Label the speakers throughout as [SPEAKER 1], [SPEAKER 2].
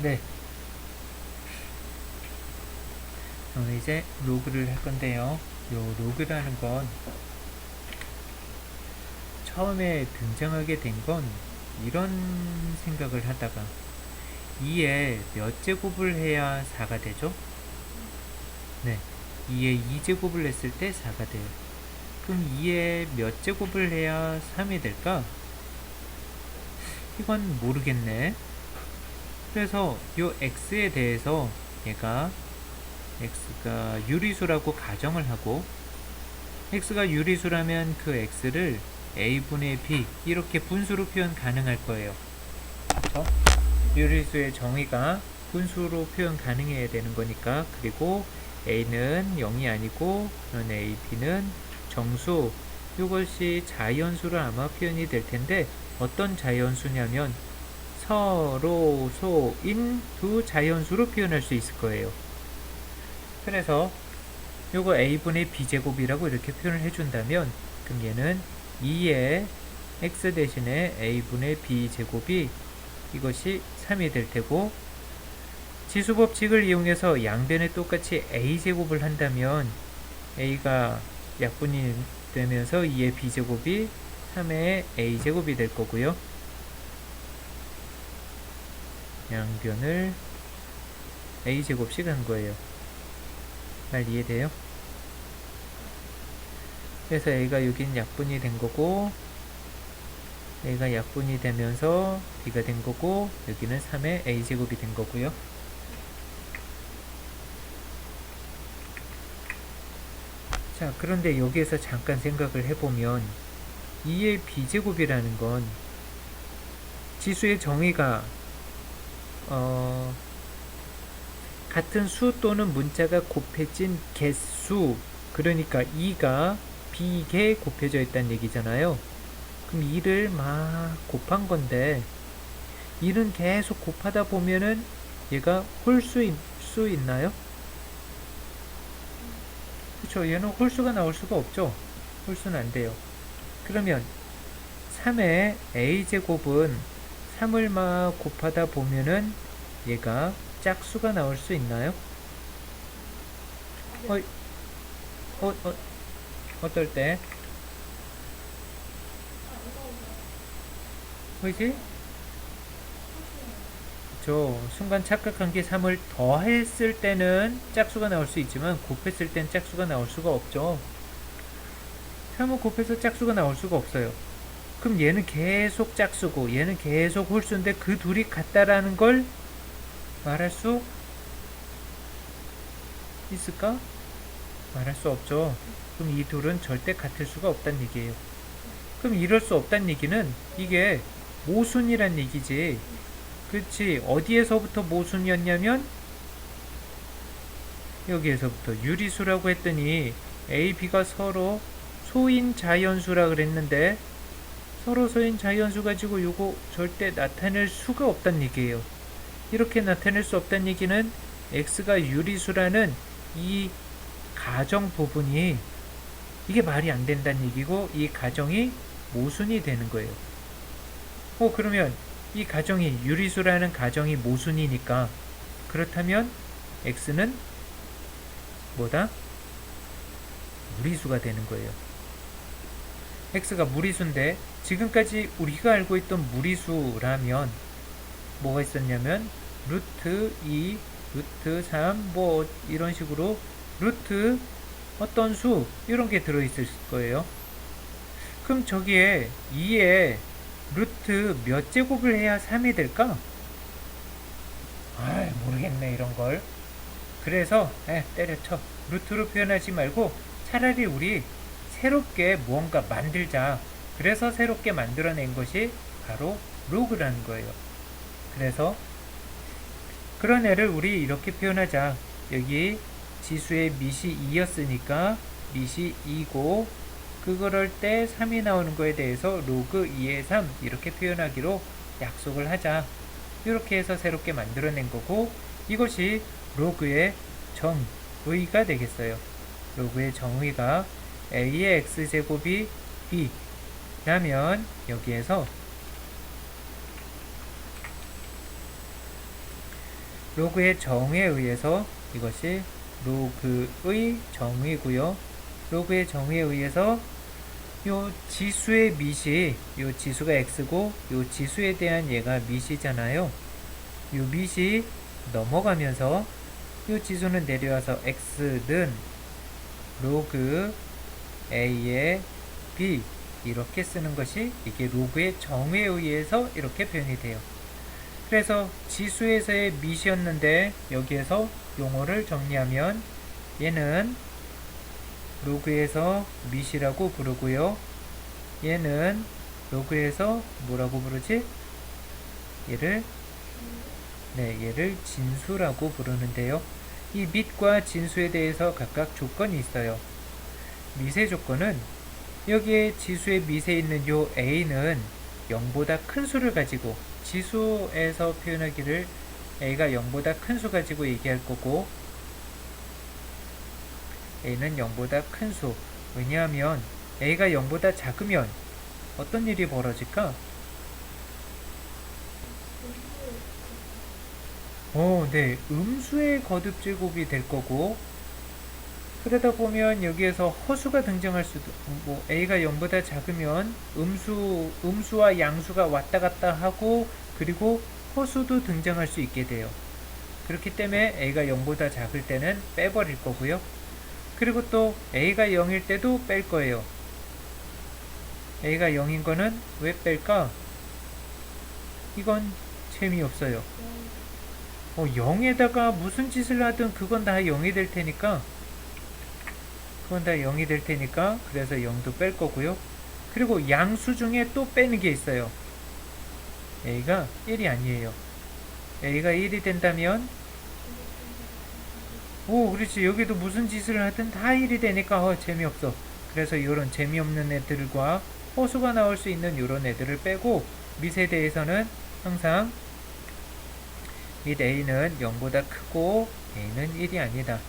[SPEAKER 1] 네, 오늘 이제 로그를 할 건데요. 요 로그라는 건 처음에 등장하게 된 건 이런 생각을 하다가 2에 몇 제곱을 해야 4가 되죠? 네, 2에 2제곱을 했을 때 4가 돼요. 그럼 2에 몇 제곱을 해야 3이 될까? 이건 모르겠네. 그래서 요 x에 대해서 얘가 x가 유리수라고 가정을 하고, x가 유리수라면 그 x를 a분의 b 이렇게 분수로 표현 가능할 거예요. 그렇죠? 유리수의 정의가 분수로 표현 가능해야 되는 거니까. 그리고 a는 0이 아니고 그런 a, b는 정수, 이것이 자연수로 아마 표현이 될 텐데, 어떤 자연수냐면 서로 소인 두 자연수로 표현할 수 있을 거예요. 그래서 요거 a분의 b제곱이라고 이렇게 표현을 해준다면, 그럼 얘는 2의 x 대신에 a분의 b제곱이 이것이 3이 될 테고, 지수법칙을 이용해서 양변에 똑같이 a제곱을 한다면 a가 약분이 되면서 2의 b제곱이 3의 a제곱이 될 거고요. 양변을 a제곱씩 한 거예요. 말 이해돼요? 그래서 a가 여긴 약분이 된 거고, a가 약분이 되면서 b가 된 거고, 여기는 3의 a제곱이 된 거고요. 자, 그런데 여기에서 잠깐 생각을 해보면 2의 b제곱이라는 건 지수의 정의가 같은 수 또는 문자가 곱해진 개수, 그러니까 2가 b개 곱해져 있다는 얘기잖아요. 그럼 2를 막 곱한 건데, 2는 계속 곱하다 보면은 얘가 홀수 있나요? 그렇죠. 얘는 홀수가 나올 수가 없죠. 홀수는 안 돼요. 그러면 3의 a제곱은 3을 막 곱하다 보면은 얘가 짝수가 나올 수 있나요? 어, 어떨 때? 그지? 저 순간 착각한 게 3을 더했을 때는 짝수가 나올 수 있지만 곱했을 땐 짝수가 나올 수가 없죠. 3을 곱해서 짝수가 나올 수가 없어요. 그럼 얘는 계속 짝수고 얘는 계속 홀수인데 그 둘이 같다라는 걸 말할 수 있을까? 말할 수 없죠. 그럼 이 둘은 절대 같을 수가 없다는 얘기예요. 그럼 이럴 수 없다는 얘기는 이게 모순이란 얘기지. 그렇지. 어디에서부터 모순이었냐면 여기에서부터. 유리수라고 했더니 A, B가 서로 소인 자연수라 그랬는데, 서로 소인 자연수 가지고 요거 절대 나타낼 수가 없다는 얘기예요. 이렇게 나타낼 수 없다는 얘기는 X가 유리수라는 이 가정 부분이 이게 말이 안 된다는 얘기고, 이 가정이 모순이 되는 거예요. 그러면 이 가정이 유리수라는 가정이 모순이니까, 그렇다면 X는 뭐다? 무리수가 되는 거예요. X가 무리수인데 지금까지 우리가 알고 있던 무리수라면 뭐가 있었냐면 루트 2, 루트 3 뭐 이런 식으로 루트 어떤 수 이런 게 들어있을 거예요. 그럼 저기에 2에 루트 몇 제곱을 해야 3이 될까? 모르겠네 이런 걸. 그래서 때려쳐. 루트로 표현하지 말고 차라리 우리 새롭게 무언가 만들자. 그래서 새롭게 만들어낸 것이 바로 로그라는 거예요. 그래서 그런 애를 우리 이렇게 표현하자. 여기 지수의 밑이 2였으니까 밑이 2고, 그럴 때 3이 나오는 거에 대해서 로그 2의 3 이렇게 표현하기로 약속을 하자. 이렇게 해서 새롭게 만들어낸 거고, 이것이 로그의 정의가 되겠어요. 로그의 정의가 a의 x제곱이 b 라면 여기에서 로그의 정에 의해서 이것이 로그의 정이고요. 로그의 정에 의해서 요 지수의 밑이 요 지수가 x고 요 지수에 대한 얘가 밑이잖아요. 요 밑이 넘어가면서 요 지수는 내려와서 x는 로그 a의 b 이렇게 쓰는 것이 이게 로그의 정에 의해서 이렇게 표현이 돼요. 그래서 지수에서의 밑이었는데 여기에서 용어를 정리하면 얘는 로그에서 밑이라고 부르고요. 얘는 로그에서 뭐라고 부르지? 얘를 진수라고 부르는데요. 이 밑과 진수에 대해서 각각 조건이 있어요. 밑의 조건은 여기에 지수의 밑에 있는 요 a는 0보다 큰 수를 가지고 지수에서 표현하기를 a가 0보다 큰 수 가지고 얘기할 거고 a는 0보다 큰 수. 왜냐하면 a가 0보다 작으면 어떤 일이 벌어질까? 네. 음수의 거듭 제곱이 될 거고 그러다 보면 여기에서 허수가 등장할 수도 a가 0보다 작으면 음수와 양수가 왔다 갔다 하고 그리고 허수도 등장할 수 있게 돼요. 그렇기 때문에 a가 0보다 작을 때는 빼버릴 거고요. 그리고 또 a가 0일 때도 뺄 거예요. a가 0인 거는 왜 뺄까? 이건 재미없어요. 0에다가 무슨 짓을 하든 그건 다 0이 될 테니까 그래서 0도 뺄 거고요. 그리고 양수 중에 또 빼는 게 있어요. a가 1이 아니에요. a가 1이 된다면 그렇지. 여기도 무슨 짓을 하든 다 1이 되니까 재미없어. 그래서 이런 재미없는 애들과 호수가 나올 수 있는 이런 애들을 빼고 밑에 대해서는 항상 밑 a는 0보다 크고 a는 1이 아니다.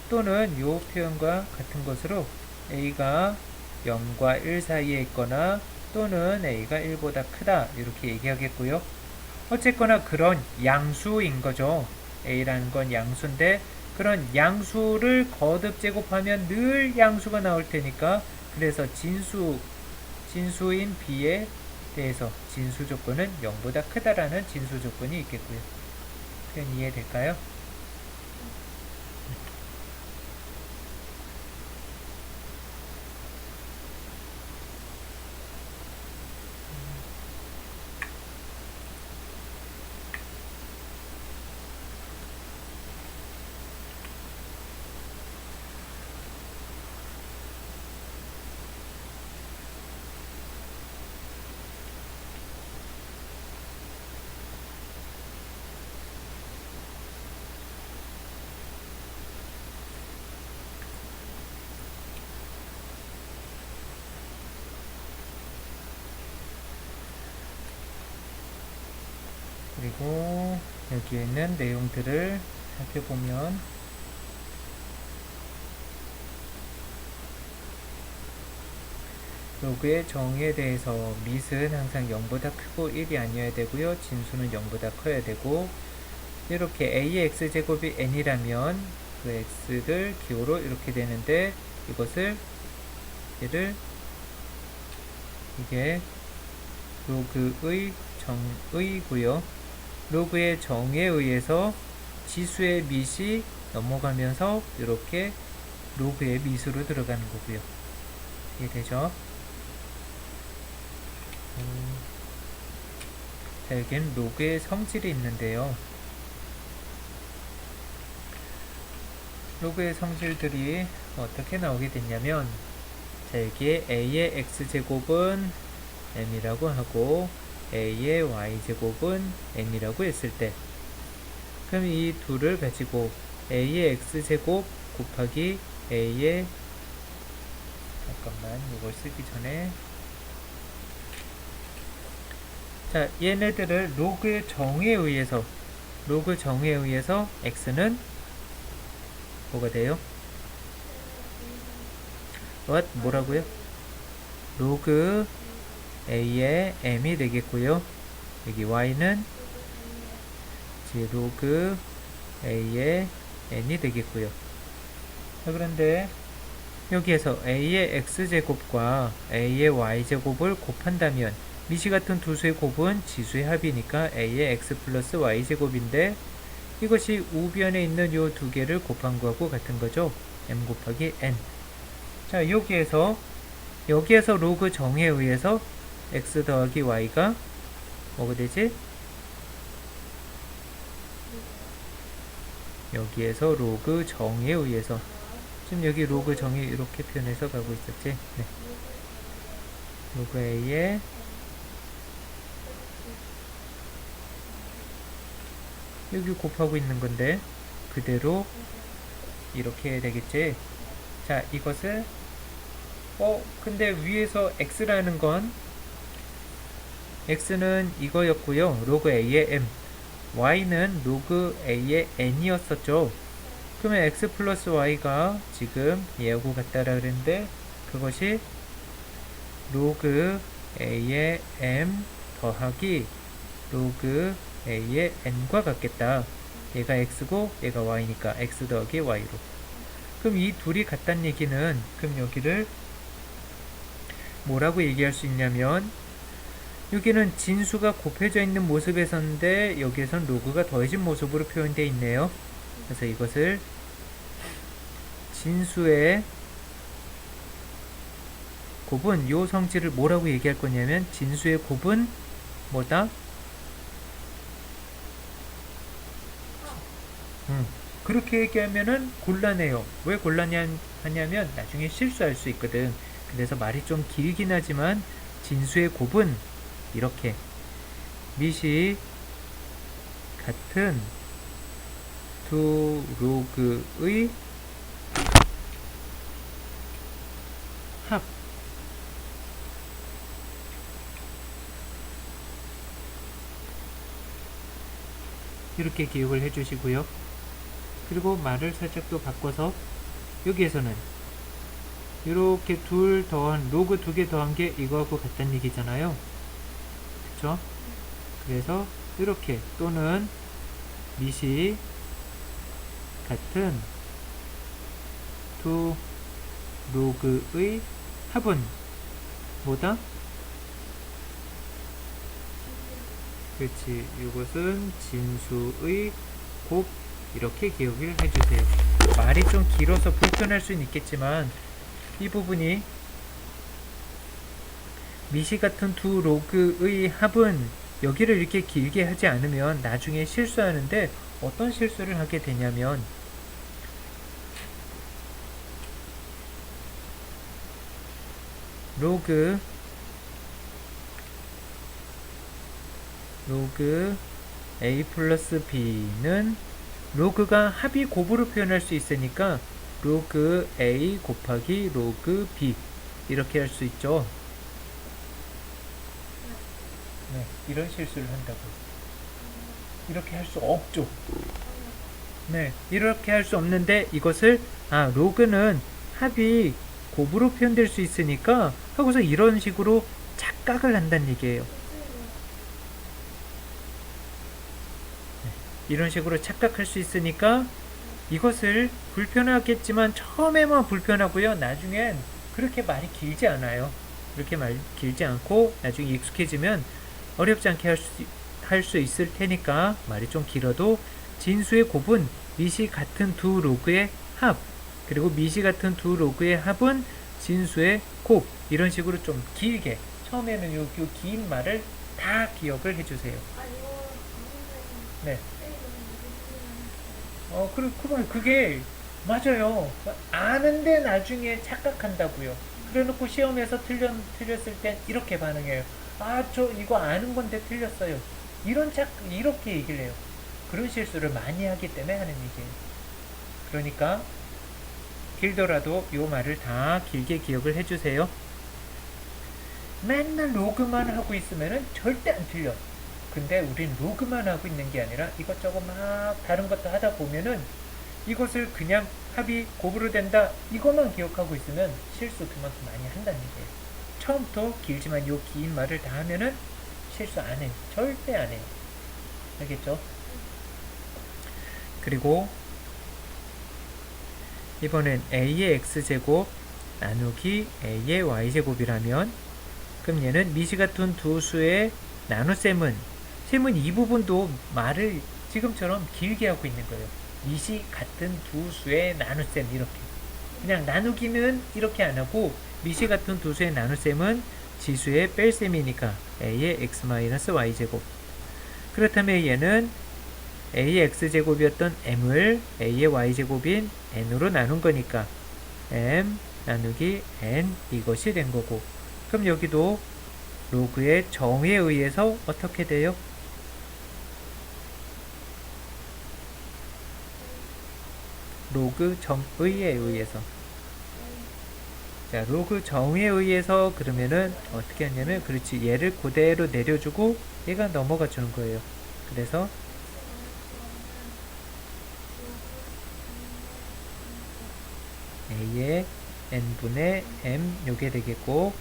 [SPEAKER 1] 또는 이 표현과 같은 것으로 a가 0과 1 사이에 있거나 또는 a가 1보다 크다 이렇게 얘기하겠고요. 어쨌거나 그런 양수인 거죠. a라는 건 양수인데 그런 양수를 거듭 제곱하면 늘 양수가 나올 테니까 그래서 진수인 b에 대해서 진수 조건은 0보다 크다라는 진수 조건이 있겠고요. 표현 이해될까요? 그리고 여기에 있는 내용들을 살펴보면 로그의 정의에 대해서 밑은 항상 0보다 크고 1이 아니어야 되고요. 진수는 0보다 커야 되고 이렇게 a의 x제곱이 n이라면 그 x를 기호로 이렇게 되는데 이게 로그의 정의고요. 로그의 정에 의해서 지수의 밑이 넘어가면서 이렇게 로그의 밑으로 들어가는 거고요. 이해되죠? 자, 여기는 로그의 성질이 있는데요. 로그의 성질들이 어떻게 나오게 됐냐면 자, 여기에 a의 x제곱은 m이라고 하고 a의 y제곱은 n이라고 했을 때 그럼 이 둘을 가지고 a의 x제곱 곱하기 a의 이걸 쓰기 전에 자, 얘네들을 로그 정에 의해서 x는 뭐가 돼요? 뭐라고요? 로그 a의 m이 되겠고요. 여기 y는 로그 a의 n이 되겠고요. 자, 그런데 여기에서 a의 x제곱과 a의 y제곱을 곱한다면 미시 같은 두 수의 곱은 지수의 합이니까 a의 x 플러스 y제곱인데 이것이 우변에 있는 이 두 개를 곱한 거하고 같은 거죠. m 곱하기 n. 자, 여기에서 로그 정에 의해서 x 더하기 y가 뭐가 되지? 여기에서 로그 정에 의해서, 지금 여기 로그 정이 이렇게 표현해서 가고 있었지. 네. 로그 a에 여기 곱하고 있는 건데 그대로 이렇게 되겠지. 자, 이것을 근데 위에서 x라는 건 x는 이거였고요. 로그 a의 m, y는 로그 a의 n이었었죠. 그러면 x 플러스 y가 지금 얘하고 같다라 그랬는데 그것이 로그 a의 m 더하기 로그 a의 n과 같겠다. 얘가 x고 얘가 y니까 x 더하기 y로. 그럼 이 둘이 같다는 얘기는, 그럼 여기를 뭐라고 얘기할 수 있냐면, 여기는 진수가 곱해져 있는 모습에서인데 여기에선 로그가 더해진 모습으로 표현되어 있네요. 그래서 이것을 진수의 곱은 요 성질을 뭐라고 얘기할 거냐면, 진수의 곱은 뭐다? 그렇게 얘기하면은 곤란해요. 왜 곤란하냐면 나중에 실수할 수 있거든. 그래서 말이 좀 길긴 하지만 진수의 곱은 이렇게 미시 같은 두 로그의 합, 이렇게 기억을 해주시고요. 그리고 말을 살짝 또 바꿔서 여기에서는 이렇게 둘 더한 로그 두 개 더한 게 이거하고 같다는 얘기잖아요. 그쵸? 그래서 이렇게, 또는 미시 같은 두 로그의 합은 뭐다? 그렇지, 이것은 진수의 곱, 이렇게 기억을 해주세요. 말이 좀 길어서 불편할 수는 있겠지만 이 부분이 미시 같은 두 로그의 합은 여기를 이렇게 길게 하지 않으면 나중에 실수하는데 어떤 실수를 하게 되냐면, 로그 a 플러스 b는 로그가 합이 곱으로 표현할 수 있으니까 로그 a 곱하기 로그 b 이렇게 할 수 있죠. 네, 이런 실수를 한다고. 이렇게 할 수 없죠. 네, 이렇게 할 수 없는데 이것을 로그는 합이 곱으로 표현될 수 있으니까 하고서 이런 식으로 착각을 한다는 얘기예요. 이런 식으로 착각할 수 있으니까 이것을 불편하겠지만 처음에만 불편하고요. 나중엔 그렇게 말이 길지 않아요. 그렇게 말 길지 않고 나중에 익숙해지면 어렵지 않게 할 수 있을 테니까 말이 좀 길어도 진수의 곱은 미시 같은 두 로그의 합, 그리고 미시 같은 두 로그의 합은 진수의 곱, 이런 식으로 좀 길게 처음에는 요 긴 말을 다 기억을 해주세요. 네. 그게 맞아요. 아는데 나중에 착각한다고요. 그래놓고 시험에서 틀렸을 땐 이렇게 반응해요. 저 이거 아는 건데 틀렸어요. 이렇게 얘기를 해요. 그런 실수를 많이 하기 때문에 하는 얘기예요. 그러니까 길더라도 요 말을 다 길게 기억을 해주세요. 맨날 로그만 하고 있으면은 절대 안 틀려. 근데 우린 로그만 하고 있는 게 아니라 이것저것 막 다른 것도 하다 보면은 이것을 그냥 합이 곱으로 된다, 이것만 기억하고 있으면 실수 그만큼 많이 한다는 얘기예요. 처음부터 길지만 요 긴 말을 다 하면은 실수 안 해요. 절대 안 해요. 알겠죠? 그리고 이번엔 a의 x제곱 나누기 a의 y제곱이라면 그럼 얘는 미시같은 두 수의 나눗셈은 이 부분도 말을 지금처럼 길게 하고 있는 거예요. 미시같은 두 수의 나눗셈 이렇게 그냥 나누기는 이렇게 안 하고 미시같은 두 수의 나눗셈은 지수의 뺄셈이니까 a의 x-y제곱 그렇다면 얘는 a의 x제곱이었던 m을 a의 y제곱인 n으로 나눈 거니까 m 나누기 n 이것이 된 거고 그럼 여기도 로그의 정의에 의해서 어떻게 돼요? 로그 정의에 의해서 자 로그 정의에 의해서 그러면은 어떻게 하냐면 그렇지 얘를 그대로 내려주고 얘가 넘어가 주는 거예요. 그래서 a의 n분의 m 요게 되겠고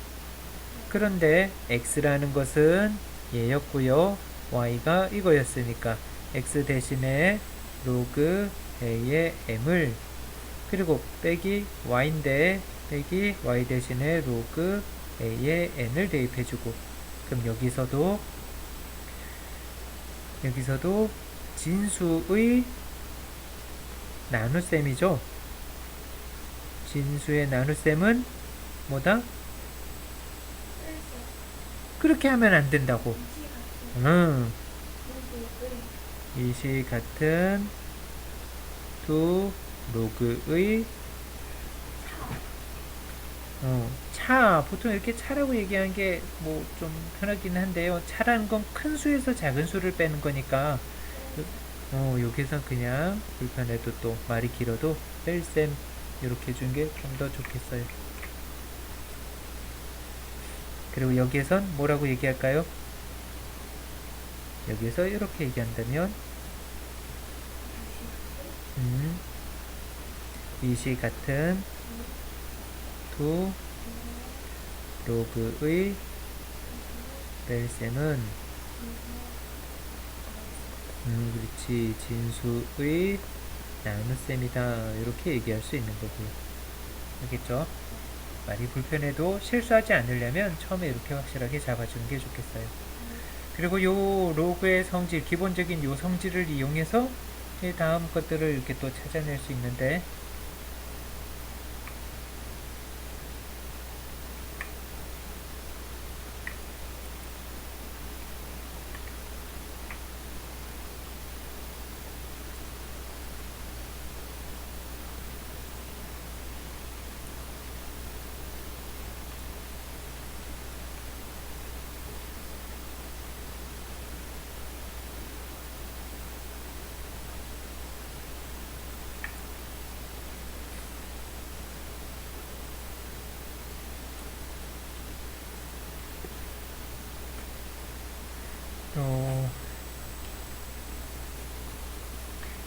[SPEAKER 1] 그런데 x라는 것은 얘였고요 y가 이거였으니까 x 대신에 로그 a의 m을 그리고 빼기 y인데 빼기 y 대신에 로그 a의 n을 대입해주고 그럼 여기서도 진수의 나눗셈이죠. 진수의 나눗셈은 뭐다? 그렇게 하면 안 된다고. 이시 같은 두 로그의 차 보통 이렇게 차라고 얘기하는 게 뭐 좀 편하긴 한데요. 차라는 건 큰 수에서 작은 수를 빼는 거니까 여기서 그냥 불편해도 또 말이 길어도 뺄셈 이렇게 해주는 게 좀 더 좋겠어요. 그리고 여기에선 뭐라고 얘기할까요? 여기에서 이렇게 얘기한다면 이시 같은 두 로그의 뺄셈은 그렇지 진수의 나눗셈이다 이렇게 얘기할 수 있는 거고요. 알겠죠? 말이 불편해도 실수하지 않으려면 처음에 이렇게 확실하게 잡아주는 게 좋겠어요. 그리고 요 로그의 성질 기본적인 요 성질을 이용해서 다음 것들을 이렇게 또 찾아낼 수 있는데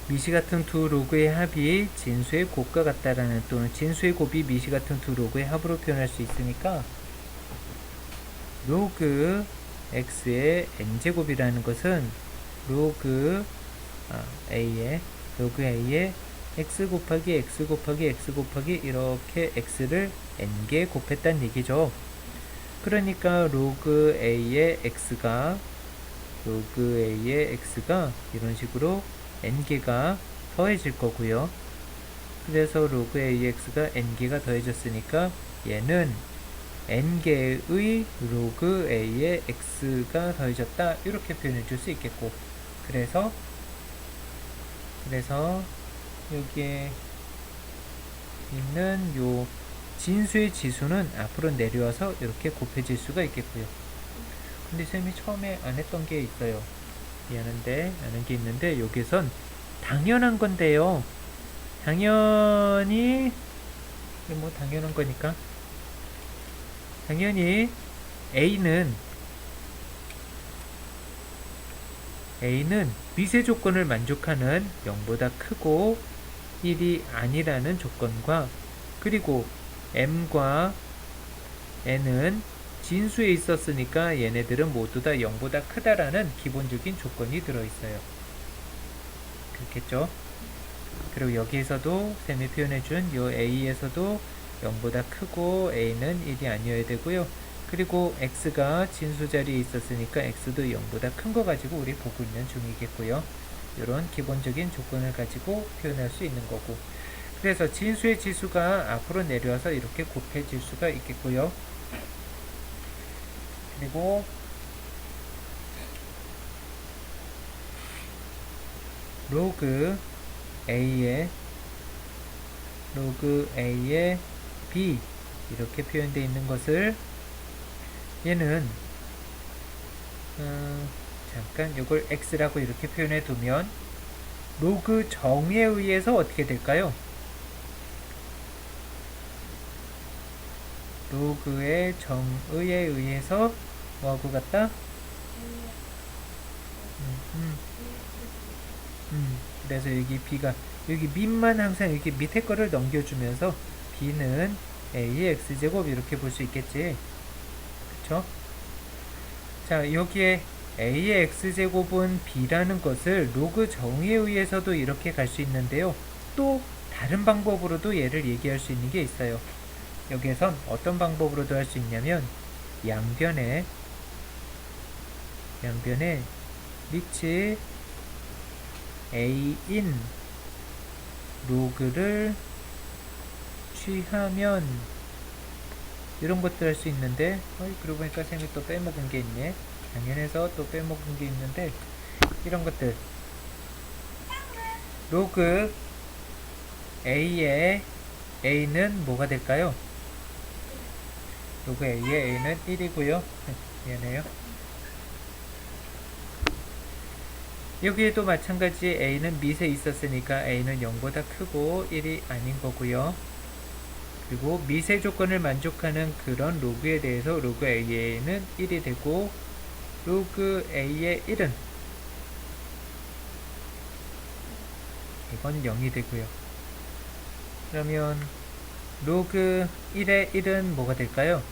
[SPEAKER 1] 미시같은 두 로그의 합이 진수의 곱과 같다라는 또는 진수의 곱이 미시같은 두 로그의 합으로 표현할 수 있으니까 로그 x의 n제곱이라는 것은 로그 a의 x 곱하기 x 곱하기 x 곱하기 이렇게 x를 n개 곱했다는 얘기죠. 그러니까 로그 a의 x가 이런 식으로 n개가 더해질 거고요. 그래서 로그 ax가 n개가 더해졌으니까 얘는 n개의 로그 a의 x가 더해졌다 이렇게 표현해 줄 수 있겠고 그래서 여기에 있는 요 진수의 지수는 앞으로 내려와서 이렇게 곱해질 수가 있겠고요. 근데 쌤이 처음에 안 했던 게 있어요. 미안한데 안 한 게 있는데 여기선 당연한 건데요. 당연히 뭐 당연한 거니까 당연히 A는 미세 조건을 만족하는 0보다 크고 1이 아니라는 조건과 그리고 M과 N은 진수에 있었으니까 얘네들은 모두 다 0보다 크다라는 기본적인 조건이 들어있어요. 그렇겠죠? 그리고 여기에서도 쌤이 표현해준 요 A에서도 0보다 크고 A는 1이 아니어야 되고요. 그리고 X가 진수 자리에 있었으니까 X도 0보다 큰 거 가지고 우리 보고 있는 중이겠고요. 이런 기본적인 조건을 가지고 표현할 수 있는 거고, 그래서 진수의 지수가 앞으로 내려와서 이렇게 곱해질 수가 있겠고요. 그리고 로그 A의 B 이렇게 표현되어 있는 것을 얘는 잠깐 이걸 X라고 이렇게 표현해 두면 로그 정의에 의해서 어떻게 될까요? 로그의 정의에 의해서 뭐하고 같다? 그래서 여기 B가 여기 밑만 항상 이렇게 밑에 거를 넘겨주면서 B는 A의 X제곱 이렇게 볼 수 있겠지. 그쵸? 자, 여기에 A의 X제곱은 B라는 것을 로그 정의에 의해서도 이렇게 갈 수 있는데요. 또 다른 방법으로도 얘를 얘기할 수 있는 게 있어요. 여기에선 어떤 방법으로도 할 수 있냐면 양변에 밑이 A인 로그를 취하면 이런 것들 할 수 있는데, 그러고 보니까 쌤이 또 빼먹은 게 있네. 당연해서 또 빼먹은 게 있는데, 이런 것들 로그 A의 A는 뭐가 될까요? 로그 A의 A는 1이고요 미안해요. 여기에도 마찬가지 A는 밑에 있었으니까 A는 0보다 크고 1이 아닌 거고요. 그리고 미세 조건을 만족하는 그런 로그에 대해서 로그 A는 1이 되고, 로그 A의 1은 이건 0이 되고요. 그러면 로그 1의 1은 뭐가 될까요?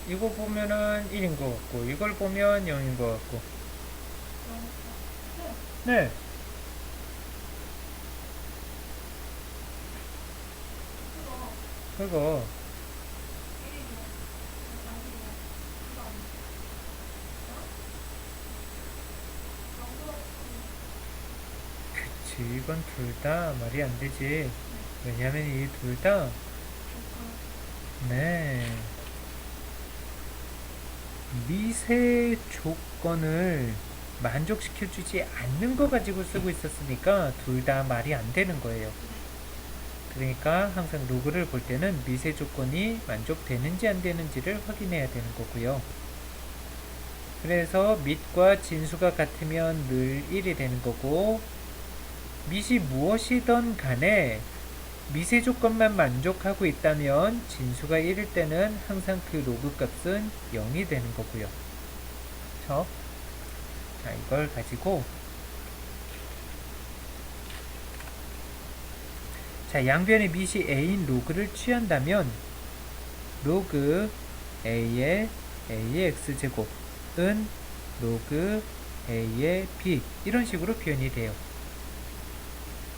[SPEAKER 1] 이거 보면은 1인 것 같고, 이걸 보면 0인 것 같고. 네. 그거. 그치, 이건 둘 다 말이 안 되지. 왜냐면 이 둘 다, 네. 미세 조건을 만족시켜주지 않는 거 가지고 쓰고 있었으니까 둘 다 말이 안 되는 거예요. 그러니까 항상 로그를 볼 때는 미세 조건이 만족되는지 안 되는지를 확인해야 되는 거고요. 그래서 밑과 진수가 같으면 늘 1이 되는 거고, 밑이 무엇이든 간에 미세 조건만 만족하고 있다면 진수가 1일 때는 항상 그 로그 값은 0이 되는 거고요. 그쵸? 자, 이걸 가지고 자, 양변의 밑이 A인 로그를 취한다면 로그 A의 X제곱은 로그 A의 B 이런 식으로 표현이 돼요.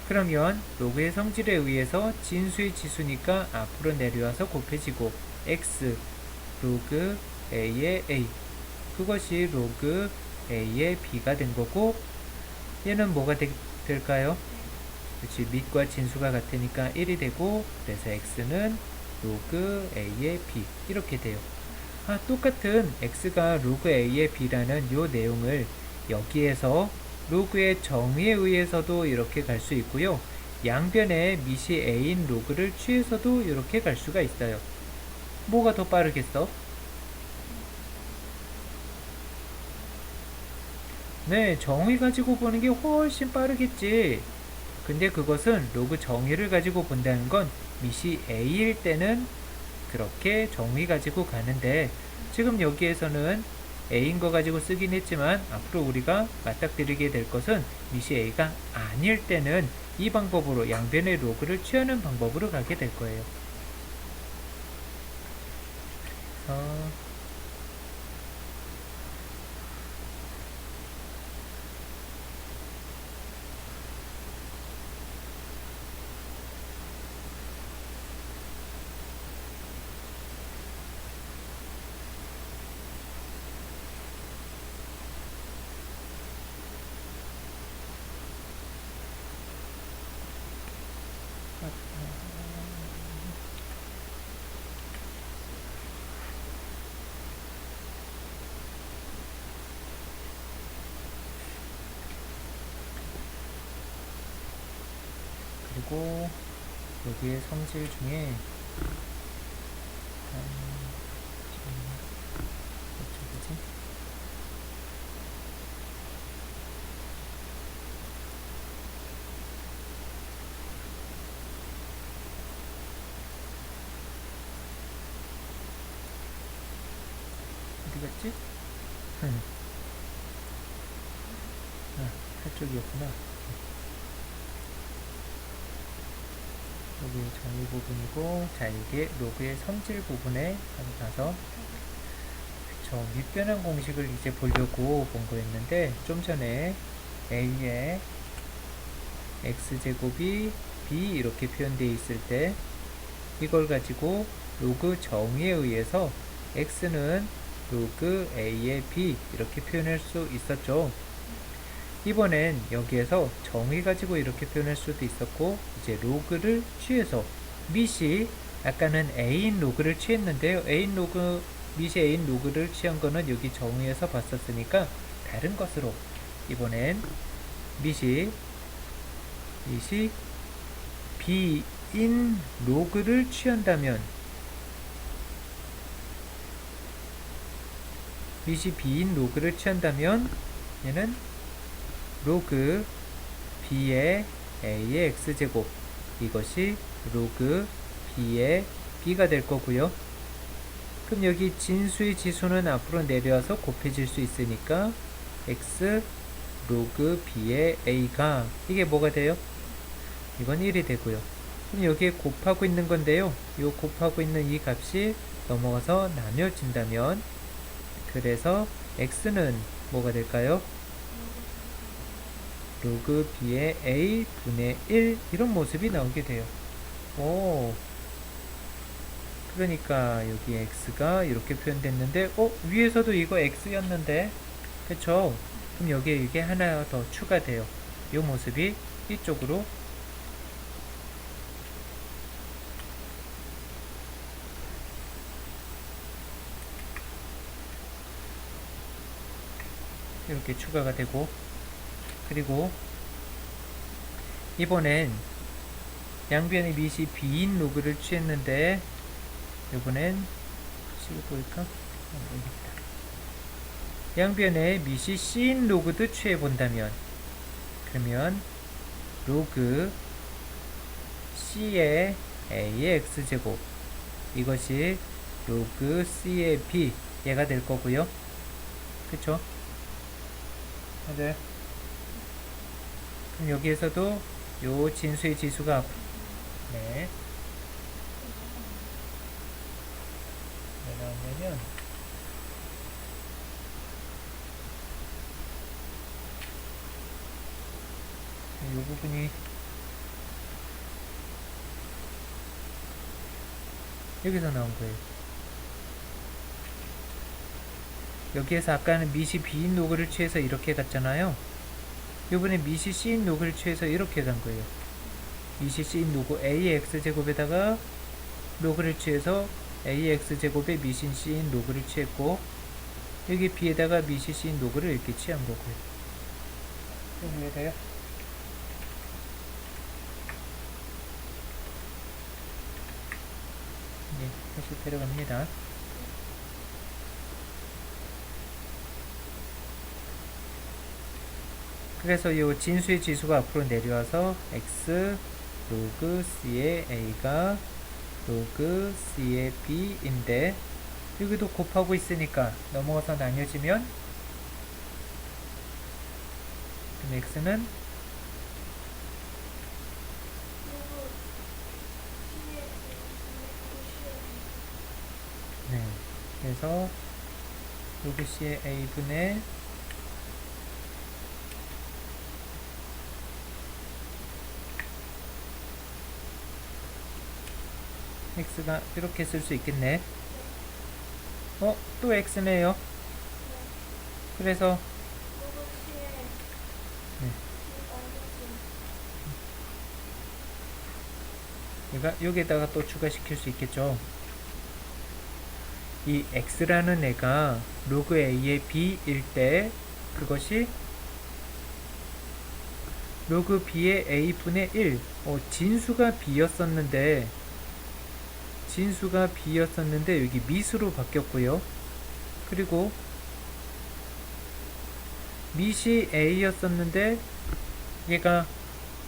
[SPEAKER 1] 그러면 로그의 성질에 의해서 진수의 지수니까 앞으로 내려와서 곱해지고 X 로그 A의 A 그것이 로그 A의 B가 된 거고, 얘는 뭐가 될까요? 그렇지, 밑과 진수가 같으니까 1이 되고, 그래서 X는 로그 A의 B 이렇게 돼요. 똑같은 X가 로그 A의 B라는 요 내용을 여기에서 로그의 정의에 의해서도 이렇게 갈 수 있고요. 양변에 밑이 A인 로그를 취해서도 이렇게 갈 수가 있어요. 뭐가 더 빠르겠어? 네, 정의 가지고 보는 게 훨씬 빠르겠지. 근데 그것은 로그 정의를 가지고 본다는 건 밑이 A일 때는 그렇게 정의 가지고 가는데, 지금 여기에서는 A인 거 가지고 쓰긴 했지만 앞으로 우리가 맞닥뜨리게 될 것은 밑이 A가 아닐 때는 이 방법으로 양변의 로그를 취하는 방법으로 가게 될 거예요. 그리고 여기에 성질 중에 어쩌지? 어디 갔지? 한쪽이었구나. 여기 정의 부분이고, 자, 이게 로그의 성질 부분에 가서 저 밑변환 공식을 이제 보려고 본 거였는데, 좀 전에 a의 x제곱이 b 이렇게 표현되어 있을 때 이걸 가지고 로그 정의에 의해서 x는 로그 a의 b 이렇게 표현할 수 있었죠. 이번엔 여기에서 정의 가지고 이렇게 표현할 수도 있었고, 이제 로그를 취해서 밑이 아까는 a인 로그를 취했는데요. 밑이 a인 로그를 취한 거는 여기 정의에서 봤었으니까 다른 것으로 이번엔 밑이 b인 로그를 취한다면, 밑이 b인 로그를 취한다면 얘는 로그 b의 a의 x제곱, 이것이 로그 b의 b가 될 거고요. 그럼 여기 진수의 지수는 앞으로 내려와서 곱해질 수 있으니까 x 로그 b의 a가, 이게 뭐가 돼요? 이건 1이 되고요. 그럼 여기에 곱하고 있는 건데요. 이 곱하고 있는 이 값이 넘어가서 나뉘어진다면, 그래서 x는 뭐가 될까요? 로그 b의 a 분의 1, 이런 모습이 나오게 돼요. 그러니까 여기 x가 이렇게 표현됐는데, 위에서도 이거 x였는데, 그쵸? 그럼 여기에 이게 하나 더 추가돼요. 이 모습이 이쪽으로 이렇게 추가가 되고, 그리고 이번엔 양변의 밑이 b인 로그를 취했는데, 이번엔 식을 보일까? 양변의 밑이 c인 로그도 취해본다면, 그러면 로그 c의 a의 x제곱, 이것이 로그 c의 b, 얘가 될 거고요. 그쵸? 네. 그럼 여기에서도 요 진수의 지수가, 네, 나오냐면 요 부분이 여기서 나온 거예요. 여기에서 아까는 밑이 b인 로그를 취해서 이렇게 갔잖아요. 요번에 밑이 c인 로그를 취해서 이렇게 간 거예요. 밑이 c인 로그 a의 x제곱에다가 로그를 취해서 a의 x제곱에 밑인 c인 로그를 취했고, 여기 b에다가 밑이 c인 로그를 이렇게 취한 거고요. 좀 이해돼요? 네, 다시 데려갑니다. 그래서 이 진수의 지수가 앞으로 내려와서 x 로그 c의 a가 로그 c의 b인데, 여기도 곱하고 있으니까 넘어가서 나뉘어지면, 그럼 x는 그래서 로그 C의 A분의 X가 이렇게 쓸 수 있겠네. 또 X네요. 그래서 네. 얘가 여기에다가 또 추가시킬 수 있겠죠. 이 X라는 애가 로그 A의 B일 때 그것이 로그 B의 A분의 1 진수가 B였었는데 여기 미수로 바뀌었고요. 그리고 밑이 A였었는데 얘가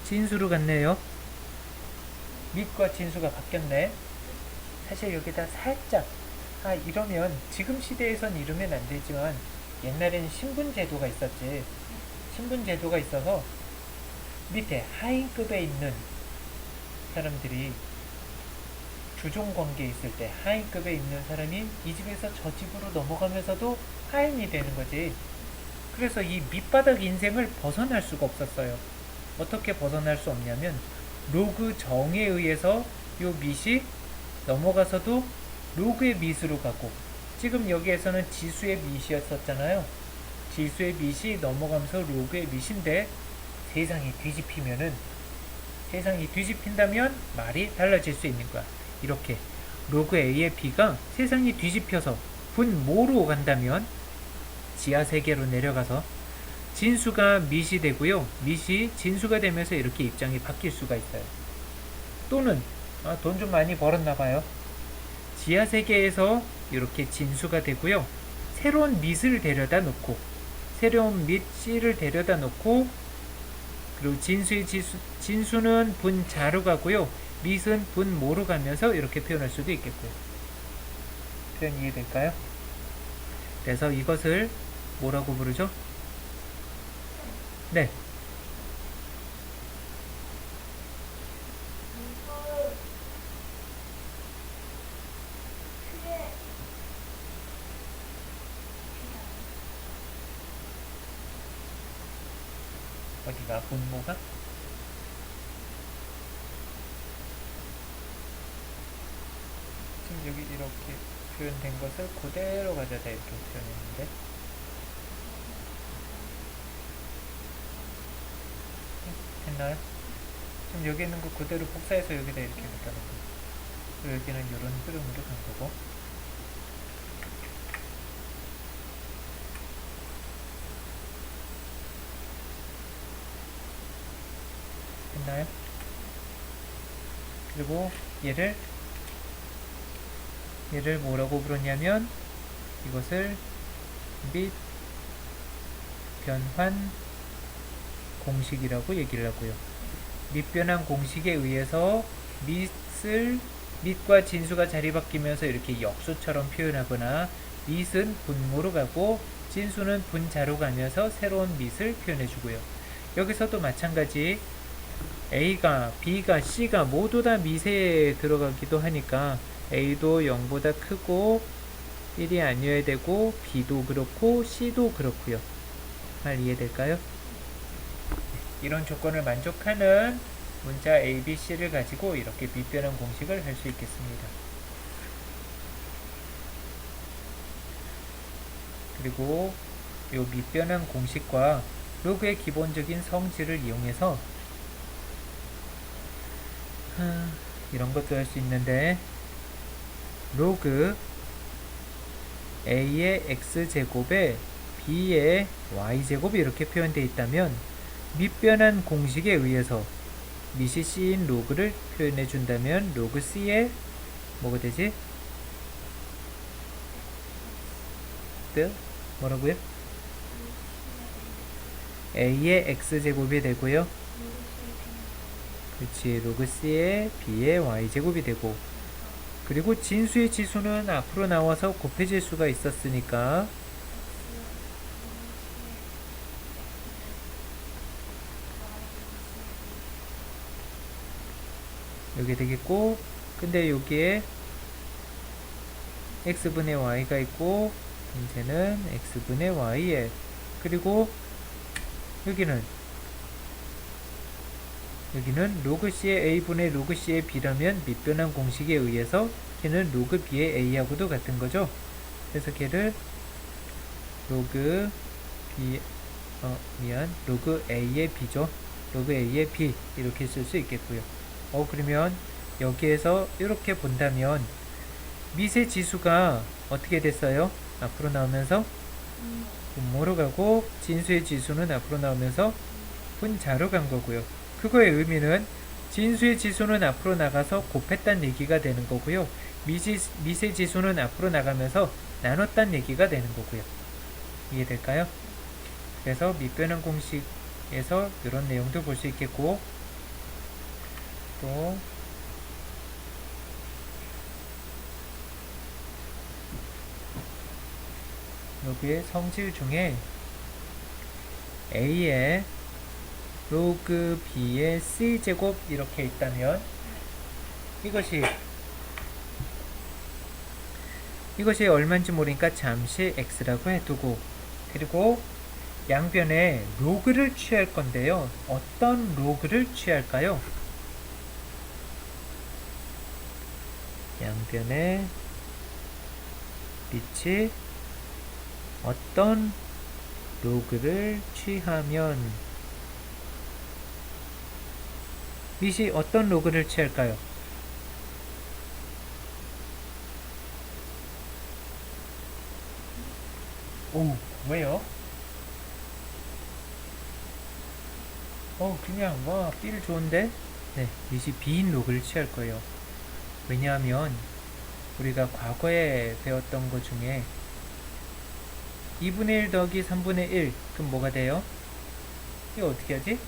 [SPEAKER 1] 진수로 갔네요. 밑과 진수가 바뀌었네. 사실 여기다 살짝 이러면 지금 시대에선 이러면 안 되지만 옛날에는 신분제도가 있었지. 신분제도가 있어서 밑에 하인급에 있는 사람들이 주종관계에 있을 때 하인급에 있는 사람이 이 집에서 저 집으로 넘어가면서도 하인이 되는 거지. 그래서 이 밑바닥 인생을 벗어날 수가 없었어요. 어떻게 벗어날 수 없냐면 로그 정에 의해서 요 밑이 넘어가서도 로그의 밑으로 가고, 지금 여기에서는 지수의 밑이었었잖아요. 지수의 밑이 넘어가면서 로그의 밑인데 세상이 뒤집힌다면 말이 달라질 수 있는 거야. 이렇게 로그 A의 B가 세상이 뒤집혀서 분모로 간다면 지하 세계로 내려가서 진수가 밑이 되고요. 밑이 진수가 되면서 이렇게 입장이 바뀔 수가 있어요. 또는 돈 좀 많이 벌었나봐요. 지하 세계에서 이렇게 진수가 되고요. 새로운 밑을 데려다 놓고, 새로운 밑 C를 데려다 놓고, 그리고 진수는 분자로 가고요. 밑은 분모로 가면서 이렇게 표현할 수도 있겠고요. 표현 이해될까요? 그래서 이것을 뭐라고 부르죠? 네. 어디가 분모가? 지금 여기 이렇게 표현된 것을 그대로 가져다 이렇게 표현했는데, 됐나요? 지금 여기 있는 거 그대로 복사해서 여기다 이렇게 갖다 놓은 거예요. 그리고 여기는 이런 흐름으로 간 거고, 됐나요? 그리고 얘를 뭐라고 부르냐면 이것을 밑 변환 공식이라고 얘기를 하고요. 밑변환 공식에 의해서 밑과 진수가 자리 바뀌면서 이렇게 역수처럼 표현하거나, 밑은 분모로 가고 진수는 분자로 가면서 새로운 밑을 표현해 주고요. 여기서도 마찬가지 A가, B가, C가 모두 다 밑에 들어가기도 하니까 A도 0보다 크고 1이 아니어야 되고, B도 그렇고 C도 그렇고요. 잘 이해될까요? 이런 조건을 만족하는 문자 A, B, C를 가지고 이렇게 밑변환 공식을 할 수 있겠습니다. 그리고 이 밑변환 공식과 로그의 기본적인 성질을 이용해서 이런 것도 할 수 있는데, 로그 A의 X제곱에 B의 Y제곱이 이렇게 표현되어 있다면 밑변환 공식에 의해서 밑이 C인 로그를 표현해 준다면 로그 C의 뭐가 되지? 뭐라고요? A의 X제곱이 되고요. 그렇지, 로그 C의 B의 Y제곱이 되고, 그리고 진수의 지수는 앞으로 나와서 곱해질 수가 있었으니까 여기 되겠고, 근데 여기에 x분의 y가 있고 이제는 x분의 y에 그리고 여기는 로그 c의 a분의 로그 c의 b라면 밑변환 공식에 의해서 걔는 로그 b의 a하고도 같은 거죠. 그래서 걔를 로그 b 로그 a의 b죠. 로그 a의 b 이렇게 쓸 수 있겠고요. 그러면 여기에서 이렇게 본다면 미세 지수가 어떻게 됐어요? 앞으로 나오면서 분모로 가고 진수의 지수는 앞으로 나오면서 분자로 간 거고요. 그거의 의미는 진수의 지수는 앞으로 나가서 곱했다는 얘기가 되는 거고요. 미세 지수는 앞으로 나가면서 나눴다는 얘기가 되는 거고요. 이해될까요? 그래서 밑변환 공식에서 이런 내용도 볼 수 있겠고 또 로그의 성질 중에 a의 로그 b의 c제곱 이렇게 있다면 이것이 얼마인지 모르니까 잠시 x라고 해두고 그리고 양변에 로그를 취할 건데요. 어떤 로그를 취할까요? 양변에 빛이 어떤 로그를 취하면 밑이 어떤 로그를 취할까요? 오, 왜요? 그냥 와, 삘 좋은데? 네, 밑이 비인 로그를 취할 거예요. 왜냐하면 우리가 과거에 배웠던 것 중에 2분의 1 더하기 3분의 1 그럼 뭐가 돼요? 이거 어떻게 하지?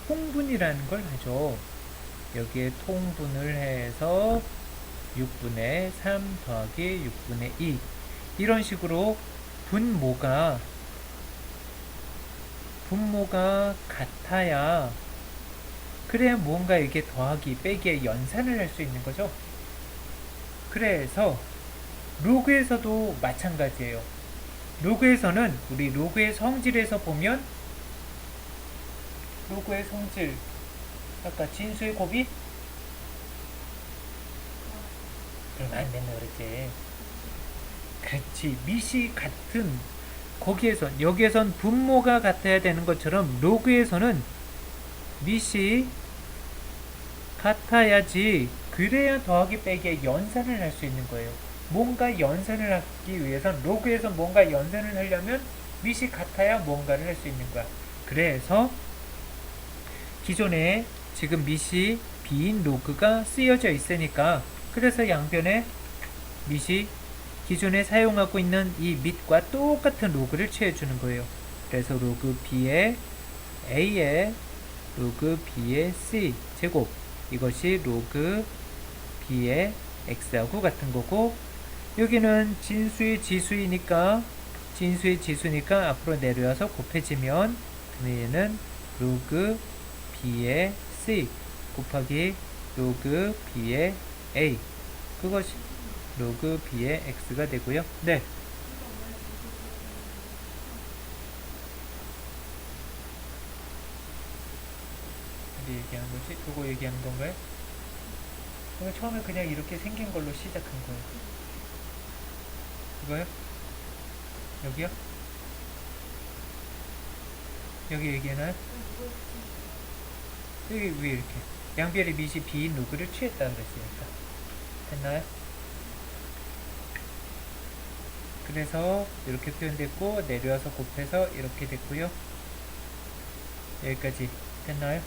[SPEAKER 1] 통분이라는 걸 하죠. 여기에 통분을 해서 6분의 3 더하기 6분의 2 이런 식으로 분모가 같아야 그래야 뭔가 이게 더하기 빼기의 연산을 할 수 있는 거죠. 그래서 로그에서도 마찬가지예요. 로그에서는 우리 로그의 성질에서 보면 로그의 성질 아까 진수의 곱이 그러면 안 된다 그랬지. 그렇지. 밑이 같은 여기에선 분모가 같아야 되는 것처럼 로그에서는 밑이 같아야지 그래야 더하기 빼기의 연산을 할 수 있는 거예요. 뭔가 연산을 하기 위해선 로그에서 뭔가 연산을 하려면 밑이 같아야 뭔가를 할 수 있는 거야. 그래서 기존에 지금 밑이 b인 로그가 쓰여져 있으니까 그래서 양변에 밑이 기존에 사용하고 있는 이 밑과 똑같은 로그를 취해주는 거예요. 그래서 로그 b의 a의 로그 b의 c 제곱 이것이 로그 b의 x하고 같은 거고 여기는 진수의 지수니까 앞으로 내려와서 곱해지면 얘는 로그 b의 c 곱하기 로그 b의 a 그것이 로그 b의 x가 되고요. 네. 어디 얘기하는 거지? 그거 얘기하는 건가요? 처음에 그냥 이렇게 생긴 걸로 시작한 거예요. 이거요? 여기요? 여기 얘기하나요? 여기 왜 이렇게 양변의 밑이 b인 로그를 취했다 그랬으니까 됐나요? 그래서 이렇게 표현됐고 내려와서 곱해서 이렇게 됐고요. 여기까지 됐나요?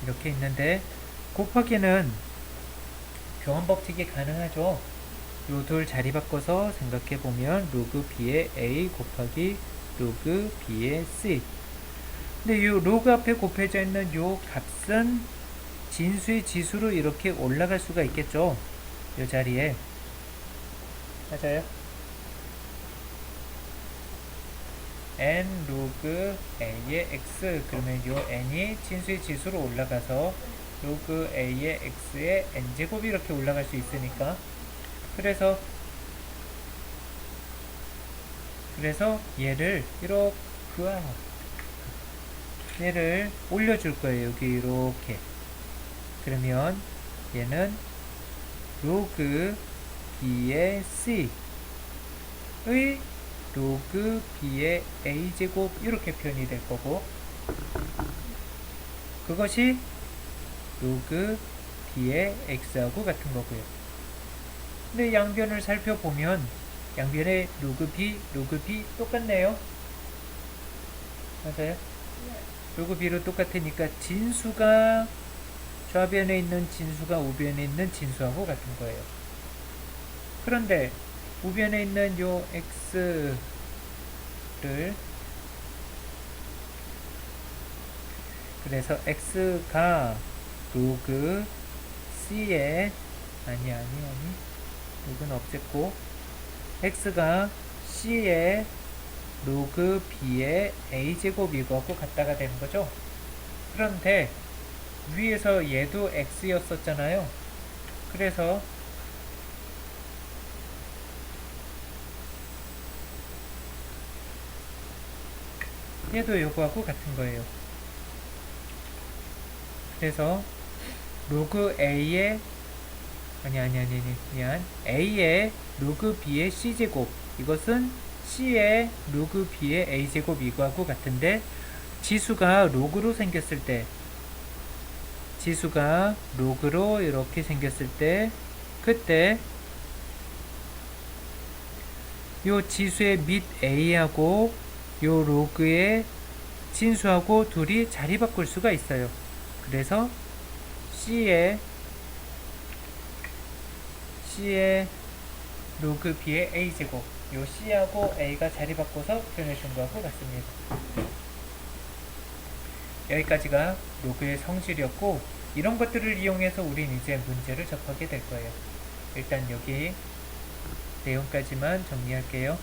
[SPEAKER 1] 이렇게 있는데 곱하기는 교환법칙이 가능하죠. 요 둘 자리 바꿔서 생각해보면 로그 b의 a 곱하기 로그 b의 c 근데 요 로그 앞에 곱해져 있는 요 값은 진수의 지수로 이렇게 올라갈 수가 있겠죠. 요 자리에 맞아요? n 로그 a의 x 그러면 요 n이 진수의 지수로 올라가서 로그 a의 x의 n제곱이 이렇게 올라갈 수 있으니까 그래서 얘를 이렇게 얘를 올려줄 거예요. 여기 이렇게. 그러면 얘는 로그 b의 c의 로그 b의 a제곱 이렇게 표현이 될 거고 그것이 로그 b의 x하고 같은 거고요. 근데 양변을 살펴보면 양변의 로그 b 똑같네요. 맞아요? 로그 b로 똑같으니까 진수가 좌변에 있는 진수가 우변에 있는 진수하고 같은 거예요. 그런데 우변에 있는 요 x를 그래서 x가 로그 c의 아니 로그는 없앴고 x가 c의 로그 b의 a제곱 이거하고 같다가 되는 거죠. 그런데 위에서 얘도 x였었잖아요. 그래서 얘도 요거하고 같은 거예요. 그래서 로그 a의 a의 로그 b의 c제곱 이것은 c의 로그 b의 a제곱 이거하고 같은데 지수가 로그로 생겼을 때 지수가 로그로 이렇게 생겼을 때 그때 요 지수의 밑 a하고 요 로그의 진수하고 둘이 자리 바꿀 수가 있어요. 그래서 c의 로그 b의 a제곱 요 c하고 a가 자리 바꿔서 표현해 준 거하고 같습니다. 여기까지가 로그의 성질이었고 이런 것들을 이용해서 우린 이제 문제를 접하게 될 거예요. 일단 여기 내용까지만 정리할게요.